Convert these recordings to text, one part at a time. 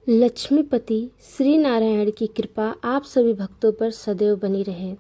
लक्ष्मीपति श्री नारायण की कृपा आप सभी भक्तों पर सदैव बनी रहे।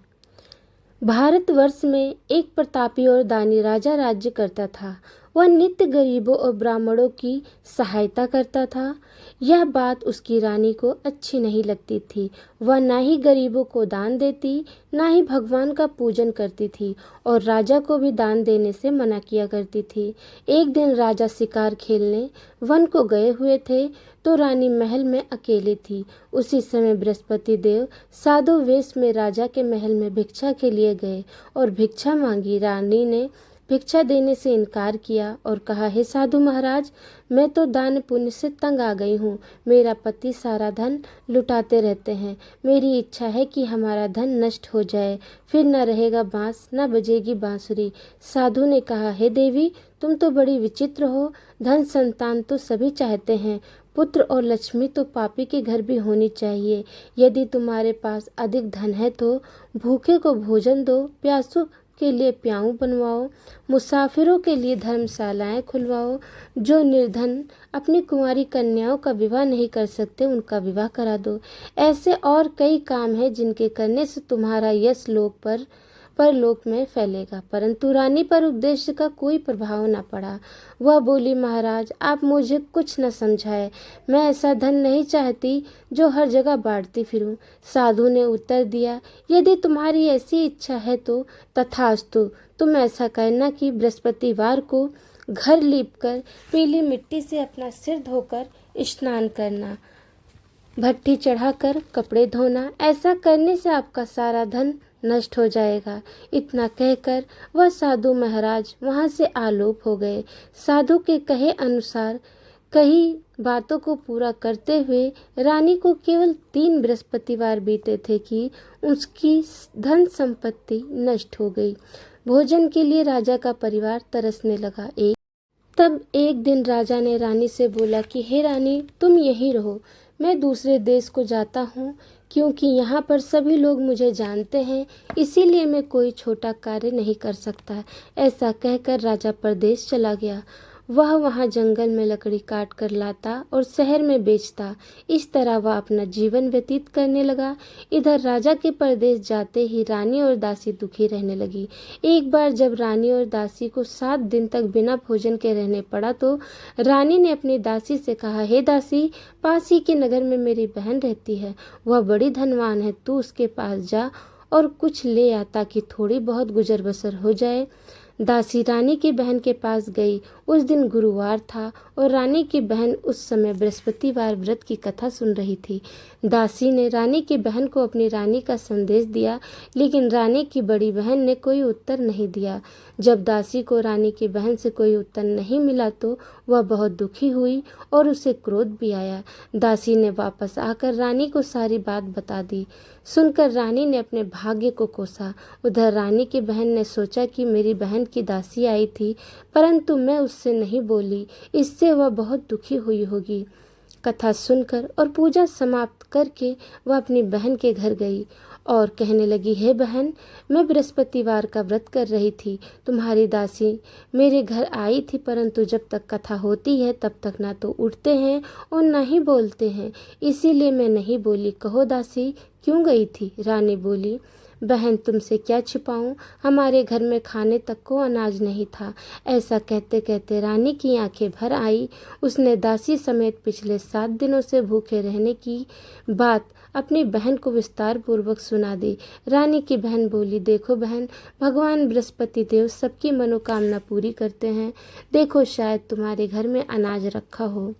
भारतवर्ष में एक प्रतापी और दानी राजा राज्य करता था। वह नित्य गरीबों और ब्राह्मणों की सहायता करता था। यह बात उसकी रानी को अच्छी नहीं लगती थी। वह ना ही गरीबों को दान देती, ना ही भगवान का पूजन करती थी और राजा को भी दान देने से मना किया करती थी। एक दिन राजा शिकार खेलने वन को गए हुए थे तो रानी महल में अकेली थी। उसी समय बृहस्पति देव साधु वेश में राजा के महल में भिक्षा के लिए गए और भिक्षा मांगी। रानी ने भिक्षा देने से इनकार किया और कहा, हे साधु महाराज, मैं तो दान पुण्य से तंग आ गई हूँ। मेरा पति सारा धन लुटाते रहते हैं। मेरी इच्छा है कि हमारा धन नष्ट हो जाए, फिर न रहेगा बांस न बजेगी बांसुरी। साधु ने कहा, हे देवी, तुम तो बड़ी विचित्र हो। धन संतान तो सभी चाहते हैं, पुत्र और लक्ष्मी तो पापी के घर भी होनी चाहिए। यदि तुम्हारे पास अधिक धन है तो भूखे को भोजन दो, प्यासों के लिए प्याऊ बनवाओ, मुसाफिरों के लिए धर्मशालाएं खुलवाओ। जो निर्धन अपनी कुंवारी कन्याओं का विवाह नहीं कर सकते, उनका विवाह करा दो। ऐसे और कई काम हैं जिनके करने से तुम्हारा यश लोक पर परलोक में फैलेगा। परंतु रानी पर उपदेश का कोई प्रभाव न पड़ा। वह बोली, महाराज, आप मुझे कुछ न समझाए। मैं ऐसा धन नहीं चाहती जो हर जगह बांटती फिरूं। साधु ने उत्तर दिया, यदि तुम्हारी ऐसी इच्छा है तो तथास्तु। तुम ऐसा करना कि बृहस्पतिवार को घर लीपकर पीली मिट्टी से अपना सिर धोकर स्नान करना, भट्टी चढ़ाकर कपड़े धोना। ऐसा करने से आपका सारा धन नष्ट हो जाएगा। इतना कहकर वह साधु महाराज वहां से आलोप हो गए। साधु के कहे अनुसार कई बातों को पूरा करते हुए रानी को केवल 3 बृहस्पतिवार बीते थे कि उसकी धन संपत्ति नष्ट हो गई। भोजन के लिए राजा का परिवार तरसने लगा। तब एक दिन राजा ने रानी से बोला कि हे रानी, तुम यहीं रहो, मैं दूसरे देश को जाता हूँ, क्योंकि यहाँ पर सभी लोग मुझे जानते हैं, इसीलिए मैं कोई छोटा कार्य नहीं कर सकता। ऐसा कहकर राजा परदेश चला गया। वह वहाँ जंगल में लकड़ी काट कर लाता और शहर में बेचता। इस तरह वह अपना जीवन व्यतीत करने लगा। इधर राजा के परदेश जाते ही रानी और दासी दुखी रहने लगी। एक बार जब रानी और दासी को 7 दिन तक बिना भोजन के रहने पड़ा तो रानी ने अपनी दासी से कहा, हे दासी, पास ही के नगर में मेरी बहन रहती है, वह बड़ी धनवान है, तू उसके पास जा और कुछ ले आ ताकि थोड़ी बहुत गुजर बसर हो जाए। दासी रानी की बहन के पास गई। उस दिन गुरुवार था और रानी की बहन उस समय बृहस्पतिवार व्रत की कथा सुन रही थी। दासी ने रानी की बहन को अपनी रानी का संदेश दिया, लेकिन रानी की बड़ी बहन ने कोई उत्तर नहीं दिया। जब दासी को रानी की बहन से कोई उत्तर नहीं मिला तो वह बहुत दुखी हुई और उसे क्रोध भी आया। दासी ने वापस आकर रानी को सारी बात बता दी। सुनकर रानी ने अपने भाग्य को कोसा। उधर रानी की बहन ने सोचा कि मेरी बहन की दासी आई थी, परंतु मैं उससे नहीं बोली, इससे वह बहुत दुखी हुई होगी। कथा सुनकर और पूजा समाप्त करके वह अपनी बहन के घर गई और कहने लगी, हे बहन, मैं बृहस्पतिवार का व्रत कर रही थी। तुम्हारी दासी मेरे घर आई थी, परंतु जब तक कथा होती है तब तक ना तो उठते हैं और ना ही बोलते हैं, इसीलिए मैं नहीं बोली। कहो दासी, क्यों गई थी? रानी बोली, बहन, तुमसे क्या छिपाऊं, हमारे घर में खाने तक को अनाज नहीं था। ऐसा कहते कहते रानी की आंखें भर आई। उसने दासी समेत पिछले 7 दिनों से भूखे रहने की बात अपनी बहन को विस्तार पूर्वक सुना दी। रानी की बहन बोली, देखो बहन, भगवान बृहस्पति देव सबकी मनोकामना पूरी करते हैं। देखो, शायद तुम्हारे घर में अनाज रखा हो।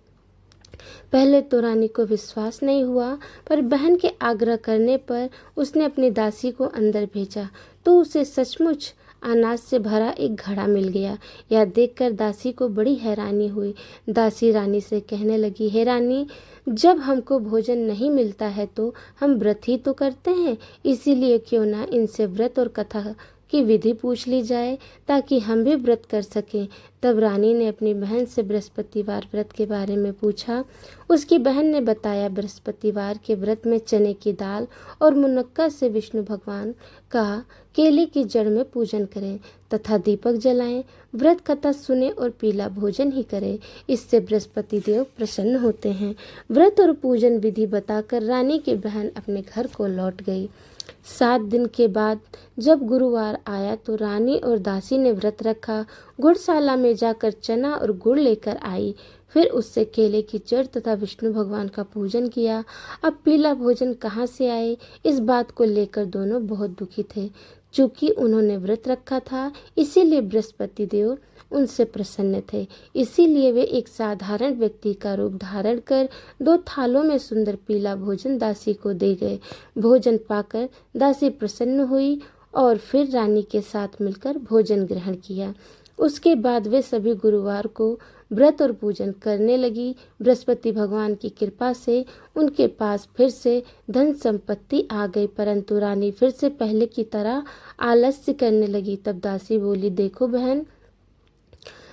पहले तो रानी को विश्वास नहीं हुआ, पर बहन के आग्रह करने पर उसने अपनी दासी को अंदर भेजा तो उसे सचमुच अनाज से भरा एक घड़ा मिल गया। यह देखकर दासी को बड़ी हैरानी हुई। दासी रानी से कहने लगी, हे रानी, जब हमको भोजन नहीं मिलता है तो हम व्रत ही तो करते हैं, इसीलिए क्यों ना इनसे व्रत और कथा की विधि पूछ ली जाए ताकि हम भी व्रत कर सकें। तब रानी ने अपनी बहन से बृहस्पतिवार व्रत के बारे में पूछा। उसकी बहन ने बताया, बृहस्पतिवार के व्रत में चने की दाल और मुनक्का से विष्णु भगवान का केले की जड़ में पूजन करें तथा दीपक जलाएं, व्रत कथा सुने और पीला भोजन ही करें। इससे बृहस्पति देव प्रसन्न होते हैं। व्रत और पूजन विधि बताकर रानी की बहन अपने घर को लौट गई। 7 दिन के बाद जब गुरुवार आया तो रानी और दासी ने व्रत रखा। गुड़शाला में जाकर चना और गुड़ लेकर आई। फिर उससे केले की जड़ तथा विष्णु भगवान का पूजन किया। अब पीला भोजन कहाँ से आए, इस बात को लेकर दोनों बहुत दुखी थे। चूंकि उन्होंने व्रत रखा था, इसीलिए बृहस्पति देव उनसे प्रसन्न थे। इसीलिए वे एक साधारण व्यक्ति का रूप धारण कर 2 थालों में सुंदर पीला भोजन दासी को दे गए। भोजन पाकर दासी प्रसन्न हुई और फिर रानी के साथ मिलकर भोजन ग्रहण किया। उसके बाद वे सभी गुरुवार को व्रत और पूजन करने लगी। बृहस्पति भगवान की कृपा से उनके पास फिर से धन संपत्ति आ गई, परंतु रानी फिर से पहले की तरह आलस्य करने लगी। तब दासी बोली, देखो बहन,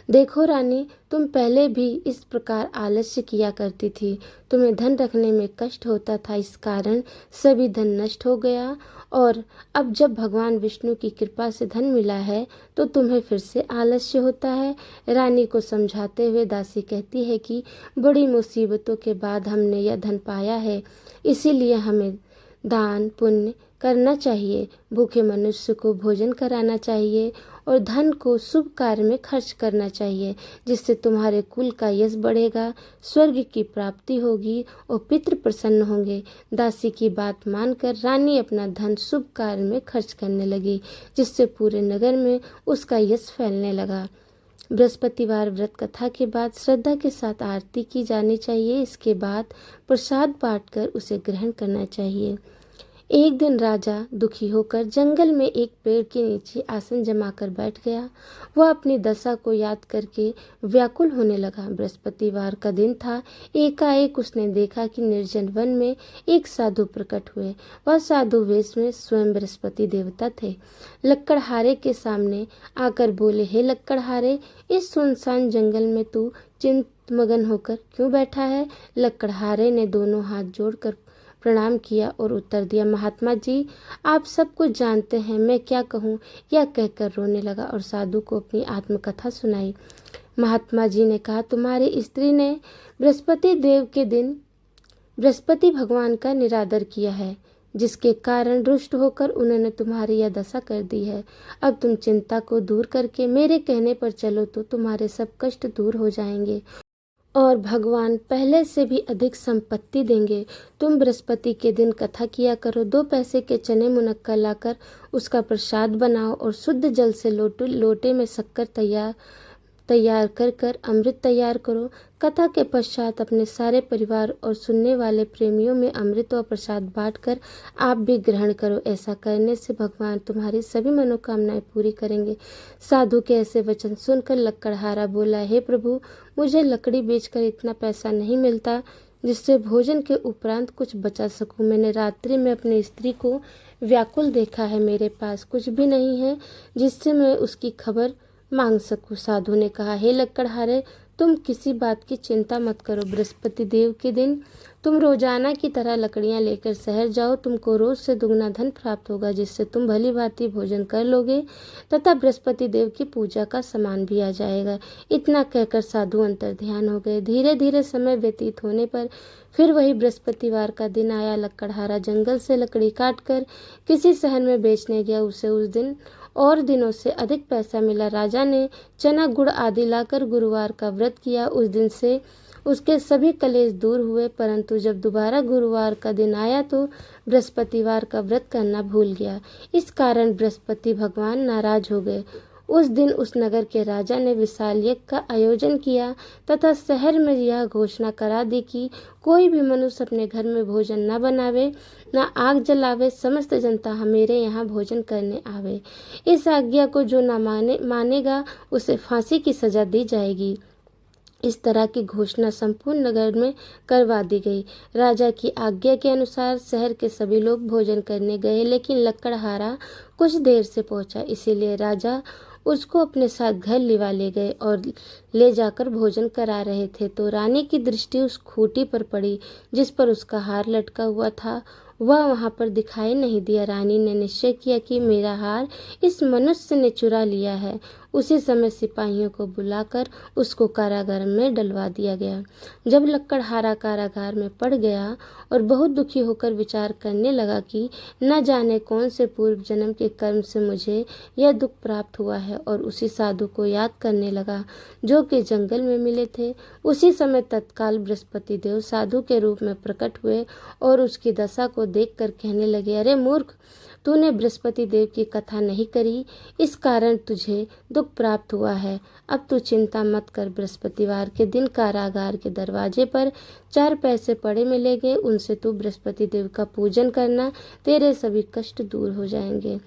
देखो रानी, तुम पहले भी इस प्रकार आलस्य किया करती थी। तुम्हें धन रखने में कष्ट होता था, इस कारण सभी धन नष्ट हो गया, और अब जब भगवान विष्णु की कृपा से धन मिला है तो तुम्हें फिर से आलस्य होता है। रानी को समझाते हुए दासी कहती है कि बड़ी मुसीबतों के बाद हमने यह धन पाया है, इसीलिए हमें दान पुण्य करना चाहिए, भूखे मनुष्य को भोजन कराना चाहिए और धन को शुभ कार्य में खर्च करना चाहिए, जिससे तुम्हारे कुल का यश बढ़ेगा, स्वर्ग की प्राप्ति होगी और पितृ प्रसन्न होंगे। दासी की बात मानकर रानी अपना धन शुभ कार्य में खर्च करने लगी, जिससे पूरे नगर में उसका यश फैलने लगा। बृहस्पतिवार व्रत कथा के बाद श्रद्धा के साथ आरती की जानी चाहिए। इसके बाद प्रसाद बांटकर उसे ग्रहण करना चाहिए। एक दिन राजा दुखी होकर जंगल में एक पेड़ के नीचे आसन जमाकर बैठ गया। वह अपनी दशा को याद करके व्याकुल होने लगा। बृहस्पतिवार का दिन था। एकाएक उसने देखा कि निर्जन वन में एक साधु प्रकट हुए। वह साधु वेश में स्वयं बृहस्पति देवता थे। लक्कड़हारे के सामने आकर बोले, हे लक्कड़हारे, इस सुनसान जंगल में तू चिंतमग्न होकर क्यों बैठा है? लक्कड़हारे ने दोनों हाथ जोड़कर प्रणाम किया और उत्तर दिया, महात्मा जी, आप सब कुछ जानते हैं, मैं क्या कहूँ? यह कहकर रोने लगा और साधु को अपनी आत्मकथा सुनाई। महात्मा जी ने कहा, तुम्हारी स्त्री ने बृहस्पति देव के दिन बृहस्पति भगवान का निरादर किया है, जिसके कारण रुष्ट होकर उन्होंने तुम्हारी यह दशा कर दी है। अब तुम चिंता को दूर करके मेरे कहने पर चलो तो तुम्हारे सब कष्ट दूर हो जाएंगे और भगवान पहले से भी अधिक संपत्ति देंगे। तुम बृहस्पति के दिन कथा किया करो। 2 पैसे के चने मुनक्का लाकर उसका प्रसाद बनाओ और शुद्ध जल से लोटे में शक्कर तैयार कर अमृत तैयार करो। कथा के पश्चात अपने सारे परिवार और सुनने वाले प्रेमियों में अमृत और प्रसाद बांटकर आप भी ग्रहण करो। ऐसा करने से भगवान तुम्हारी सभी मनोकामनाएं पूरी करेंगे। साधु के ऐसे वचन सुनकर लक्कड़हारा बोला, हे प्रभु, मुझे लकड़ी बेचकर इतना पैसा नहीं मिलता जिससे भोजन के उपरांत कुछ बचा सकूं। मैंने रात्रि में अपनी स्त्री को व्याकुल देखा है। मेरे पास कुछ भी नहीं है जिससे मैं उसकी खबर मांग सकूं। साधु ने कहा, हे लक्कड़हारे, तुम किसी बात की चिंता मत करो। बृहस्पति देव के दिन तुम रोजाना की तरह लकड़ियां लेकर शहर जाओ। तुमको रोज से दुगना धन प्राप्त होगा, जिससे तुम भली भांति भोजन कर लोगे तथा बृहस्पति देव की पूजा का सामान भी आ जाएगा। इतना कहकर साधु अंतर ध्यान हो गए। धीरे धीरे समय व्यतीत होने पर फिर वही बृहस्पतिवार का दिन आया। लक्कड़हारा जंगल से लकड़ी काटकर किसी शहर में बेचने गया। उसे उस दिन और दिनों से अधिक पैसा मिला। राजा ने चना गुड़ आदि लाकर गुरुवार का व्रत किया। उस दिन से उसके सभी कलेश दूर हुए, परंतु जब दोबारा गुरुवार का दिन आया तो बृहस्पतिवार का व्रत करना भूल गया। इस कारण बृहस्पति भगवान नाराज हो गए। उस दिन उस नगर के राजा ने विशाल यज्ञ का आयोजन किया तथा शहर में यह घोषणा करा दी कि कोई भी मनुष्य अपने घर में भोजन न बनावे, न आग जलावे, समस्त जनता मेरे यहाँ भोजन करने आवे। इस आज्ञा को जो न मानेगा उसे फांसी की सजा दी जाएगी। इस तरह की घोषणा संपूर्ण नगर में करवा दी गई। राजा की आज्ञा के अनुसार शहर के सभी लोग भोजन करने गए, लेकिन लकड़हारा कुछ देर से पहुंचा, इसीलिए राजा उसको अपने साथ घर लिवा ले गए और ले जाकर भोजन करा रहे थे तो रानी की दृष्टि उस खूंटी पर पड़ी जिस पर उसका हार लटका हुआ था। वह वहां पर दिखाई नहीं दिया। रानी ने निश्चय किया कि मेरा हार इस मनुष्य ने चुरा लिया है। उसी समय सिपाहियों को बुलाकर उसको कारागार में डलवा दिया गया। जब लकड़हारा कारागार में पड़ गया और बहुत दुखी होकर विचार करने लगा कि न जाने कौन से पूर्व जन्म के कर्म से मुझे यह दुख प्राप्त हुआ है, और उसी साधु को याद करने लगा जो कि जंगल में मिले थे। उसी समय तत्काल बृहस्पति देव साधु के रूप में प्रकट हुए और उसकी दशा को देखकर कहने लगे, अरे मूर्ख, तूने बृहस्पति देव की कथा नहीं करी, इस कारण तुझे दुख प्राप्त हुआ है। अब तू चिंता मत कर। बृहस्पतिवार के दिन कारागार के दरवाजे पर 4 पैसे पड़े मिलेंगे, उनसे तू बृहस्पति देव का पूजन करना, तेरे सभी कष्ट दूर हो जाएंगे।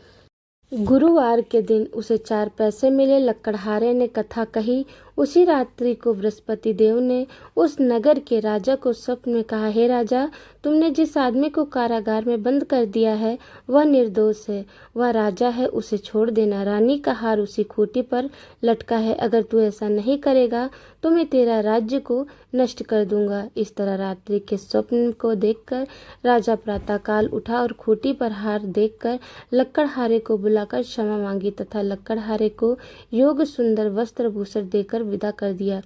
गुरुवार के दिन उसे 4 पैसे मिले। लकड़हारे ने कथा कही। उसी रात्रि को बृहस्पति देव ने उस नगर के राजा को स्वप्न में कहा, हे राजा, तुमने जिस आदमी को कारागार में बंद कर दिया है वह निर्दोष है, वह राजा है, उसे छोड़ देना। रानी का हार उसी खूंटी पर लटका है, अगर तू ऐसा नहीं करेगा तो मैं तेरा राज्य को नष्ट कर दूंगा। इस तरह रात्रि के स्वप्न को देखकर राजा प्रातःकाल उठा और खूंटी पर हार देखकर लकड़हारे को बुलाकर क्षमा मांगी तथा लकड़हारे को योग सुंदर वस्त्र भूषण देकर विदा कर दिया।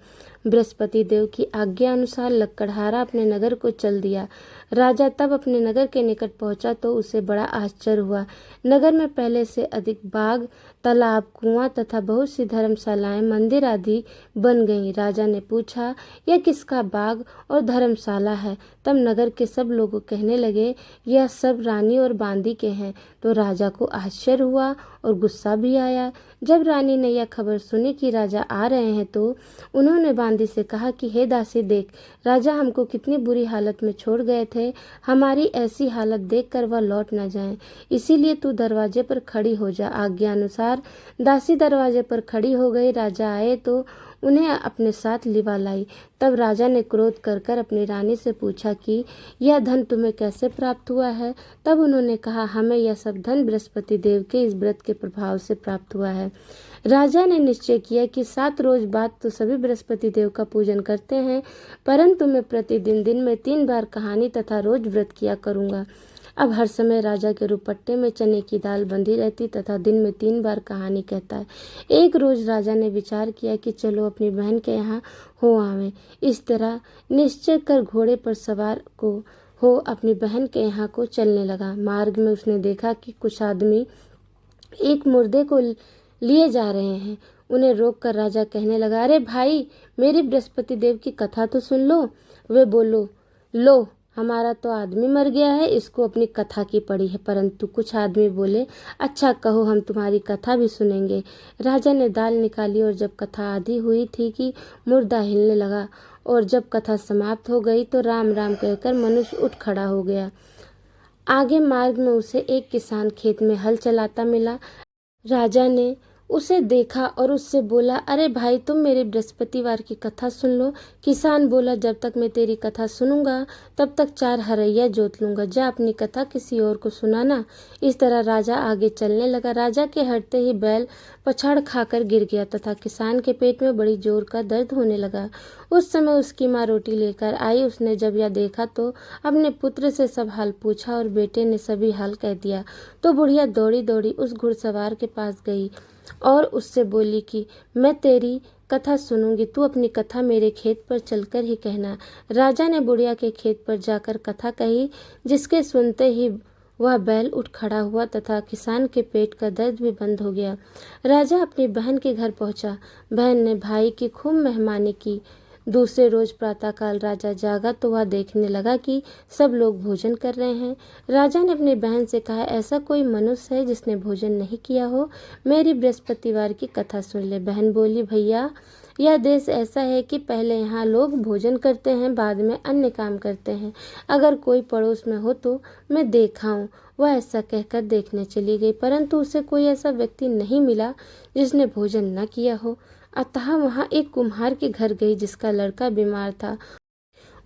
बृहस्पति देव की आज्ञा अनुसार लकड़हारा अपने नगर को चल दिया। राजा तब अपने नगर के निकट पहुंचा तो उसे बड़ा आश्चर्य हुआ। नगर में पहले से अधिक बाग, तालाब, कुआं तथा बहुत सी धर्मशालाएं, मंदिर आदि बन गईं। राजा ने पूछा, यह किसका बाग और धर्मशाला है? तब नगर के सब लोग कहने लगे, यह सब रानी और बांदी के हैं। तो राजा को आश्चर्य हुआ और गुस्सा भी आया। जब रानी ने यह खबर सुनी कि राजा आ रहे हैं तो उन्होंने बांदी से कहा कि हे दासी, देख, राजा हमको कितनी बुरी हालत में छोड़ गए थे, हमारी ऐसी हालत देखकर वह लौट न जाएं, इसीलिए तू दरवाजे पर खड़ी हो जा। आज्ञा अनुसार दासी दरवाजे पर खड़ी हो गई। राजा आए तो उन्हें अपने साथ लिवा लाई। तब राजा ने क्रोध कर अपनी रानी से पूछा कि यह धन तुम्हें कैसे प्राप्त हुआ है? तब उन्होंने कहा, हमें यह सब धन बृहस्पति देव के इस व्रत के प्रभाव से प्राप्त हुआ है। राजा ने निश्चय किया कि 7 रोज बाद तो सभी बृहस्पति देव का पूजन करते हैं, परंतु मैं प्रतिदिन दिन में 3 बार कहानी तथा रोज व्रत किया करूंगा। अब हर समय राजा के रुपट्टे में चने की दाल बंधी रहती तथा दिन में 3 बार कहानी कहता है। एक रोज राजा ने विचार किया कि चलो अपनी बहन के यहाँ हो आवें। इस तरह निश्चय कर घोड़े पर सवार हो अपनी बहन के यहाँ को चलने लगा। मार्ग में उसने देखा कि कुछ आदमी एक मुर्दे को लिए जा रहे हैं। उन्हें रोककर राजा कहने लगा, अरे भाई, मेरी बृहस्पति देव की कथा तो सुन लो। वे बोलो, लो, हमारा तो आदमी मर गया है, इसको अपनी कथा की पड़ी है। परंतु कुछ आदमी बोले, अच्छा कहो, हम तुम्हारी कथा भी सुनेंगे। राजा ने दाल निकाली और जब कथा आधी हुई थी कि मुर्दा हिलने लगा, और जब कथा समाप्त हो गई तो राम राम कहकर मनुष्य उठ खड़ा हो गया। आगे मार्ग में उसे एक किसान खेत में हल चलाता मिला। राजा ने उसे देखा और उससे बोला, अरे भाई, तुम मेरे बृहस्पतिवार की कथा सुन लो। किसान बोला, जब तक मैं तेरी कथा सुनूंगा तब तक 4 हरैया जोत लूंगा, जा अपनी कथा किसी और को सुनाना। इस तरह राजा आगे चलने लगा। राजा के हटते ही बैल पछाड़ खाकर गिर गया तथा किसान के पेट में बड़ी जोर का दर्द होने लगा। उस समय उसकी माँ रोटी लेकर आई। उसने जब यह देखा तो अपने पुत्र से सब हाल पूछा और बेटे ने सभी हाल कह दिया। तो बुढ़िया दौड़ी दौड़ी उस घुड़सवार के पास गई और उससे बोली कि मैं तेरी कथा सुनूंगी, तू अपनी कथा मेरे खेत पर चलकर ही कहना। राजा ने बुढ़िया के खेत पर जाकर कथा कही, जिसके सुनते ही वह बैल उठ खड़ा हुआ तथा किसान के पेट का दर्द भी बंद हो गया। राजा अपनी बहन के घर पहुंचा। बहन ने भाई की खूब मेहमानी की। दूसरे रोज प्रातःकाल राजा जागा तो वह देखने लगा कि सब लोग भोजन कर रहे हैं। राजा ने अपनी बहन से कहा, ऐसा कोई मनुष्य है जिसने भोजन नहीं किया हो? मेरी बृहस्पतिवार की कथा सुन ले। बहन बोली, भैया, यह देश ऐसा है कि पहले यहाँ लोग भोजन करते हैं, बाद में अन्य काम करते हैं। अगर कोई पड़ोस में हो तो मैं देखाऊं। वह ऐसा कहकर देखने चली गई, परंतु उसे कोई ऐसा व्यक्ति नहीं मिला जिसने भोजन न किया हो। अतः वहाँ एक कुम्हार के घर गई जिसका लड़का बीमार था।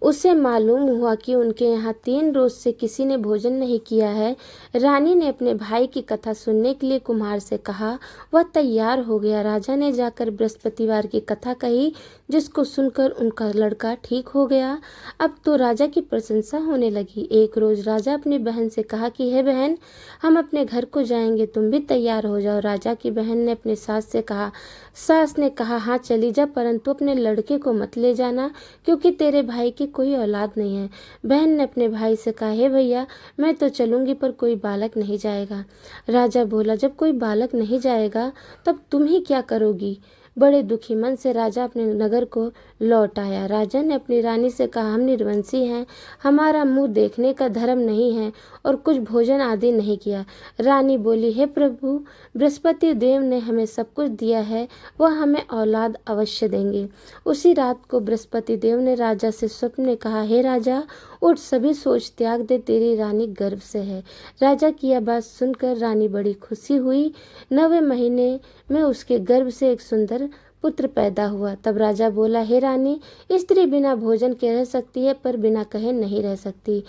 उसे मालूम हुआ कि उनके यहाँ 3 रोज से किसी ने भोजन नहीं किया है। रानी ने अपने भाई की कथा सुनने के लिए कुम्हार से कहा। वह तैयार हो गया। राजा ने जाकर बृहस्पतिवार की कथा कही, जिसको सुनकर उनका लड़का ठीक हो गया। अब तो राजा की प्रशंसा होने लगी। एक रोज राजा अपनी बहन से कहा कि हे बहन, हम अपने घर को जाएंगे, तुम भी तैयार हो जाओ। राजा की बहन ने अपनी सास से कहा। सास ने कहा, हाँ चली जा, परंतु अपने लड़के को मत ले जाना, क्योंकि तेरे भाई की कोई औलाद नहीं है। बहन ने अपने भाई से कहा, हे भैया, मैं तो चलूंगी पर कोई बालक नहीं जाएगा। राजा बोला, जब कोई बालक नहीं जाएगा तब तुम ही क्या करोगी। बड़े दुखी मन से राजा अपने नगर को लौट आया। राजा ने अपनी रानी से कहा, हम निर्वंशी हैं, हमारा मुंह देखने का धर्म नहीं है और कुछ भोजन आदि नहीं किया। रानी बोली, हे प्रभु, बृहस्पति देव ने हमें सब कुछ दिया है, वह हमें औलाद अवश्य देंगे। उसी रात को बृहस्पति देव ने राजा से स्वप्न में कहा, हे राजा, उठ, सभी सोच त्याग दे, तेरी रानी गर्भ से है। राजा की यह बात सुनकर रानी बड़ी खुशी हुई। 9वें महीने में उसके गर्भ से एक सुंदर पुत्र पैदा हुआ। तब राजा बोला, हे रानी, स्त्री बिना भोजन के रह सकती है पर बिना कहे नहीं रह सकती।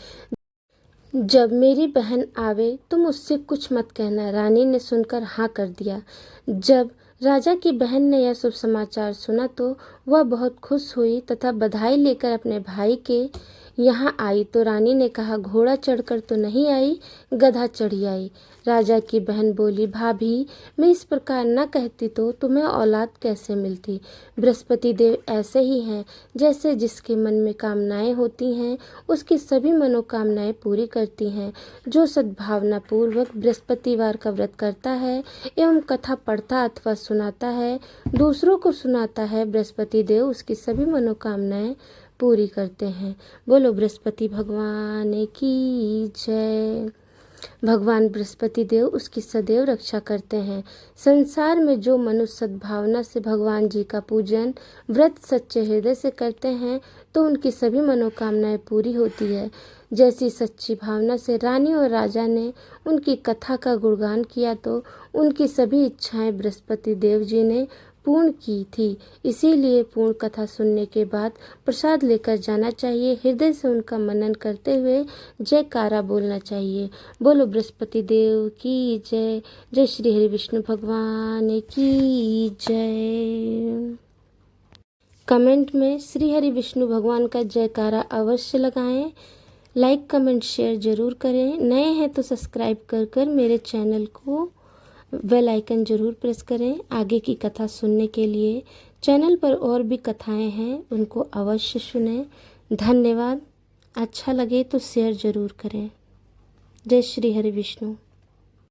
जब मेरी बहन आवे तुम उससे कुछ मत कहना। रानी ने सुनकर हाँ कर दिया। जब राजा की बहन ने यह शुभ समाचार सुना तो वह बहुत खुश हुई तथा बधाई लेकर अपने भाई के यहाँ आई तो रानी ने कहा, घोड़ा चढ़कर तो नहीं आई, गधा चढ़ी आई। राजा की बहन बोली, भाभी, मैं इस प्रकार न कहती तो तुम्हें औलाद कैसे मिलती। बृहस्पति देव ऐसे ही हैं, जैसे जिसके मन में कामनाएं होती हैं उसकी सभी मनोकामनाएं पूरी करती हैं। जो सद्भावना पूर्वक बृहस्पतिवार का व्रत करता है एवं कथा पढ़ता अथवा सुनाता है, दूसरों को सुनाता है, बृहस्पति देव उसकी सभी मनोकामनाएं पूरी करते हैं। बोलो बृहस्पति भगवान की जय। भगवान बृहस्पति देव उसकी सदैव रक्षा करते हैं। संसार में जो मनुष्य सद्भावना से भगवान जी का पूजन व्रत सच्चे हृदय से करते हैं तो उनकी सभी मनोकामनाएं पूरी होती है। जैसी सच्ची भावना से रानी और राजा ने उनकी कथा का गुणगान किया तो उनकी सभी इच्छाएं बृहस्पति देव जी ने पूर्ण की थी। इसीलिए पूर्ण कथा सुनने के बाद प्रसाद लेकर जाना चाहिए। हृदय से उनका मनन करते हुए जयकारा बोलना चाहिए। बोलो बृहस्पति देव की जय। जय श्री हरि विष्णु भगवान की जय। कमेंट में श्री हरि विष्णु भगवान का जयकारा अवश्य लगाएं। लाइक कमेंट शेयर जरूर करें। नए हैं तो सब्सक्राइब कर मेरे चैनल को बेल आइकन जरूर प्रेस करें आगे की कथा सुनने के लिए। चैनल पर और भी कथाएं हैं, उनको अवश्य सुनें। धन्यवाद। अच्छा लगे तो शेयर जरूर करें। जय श्री हरि विष्णु।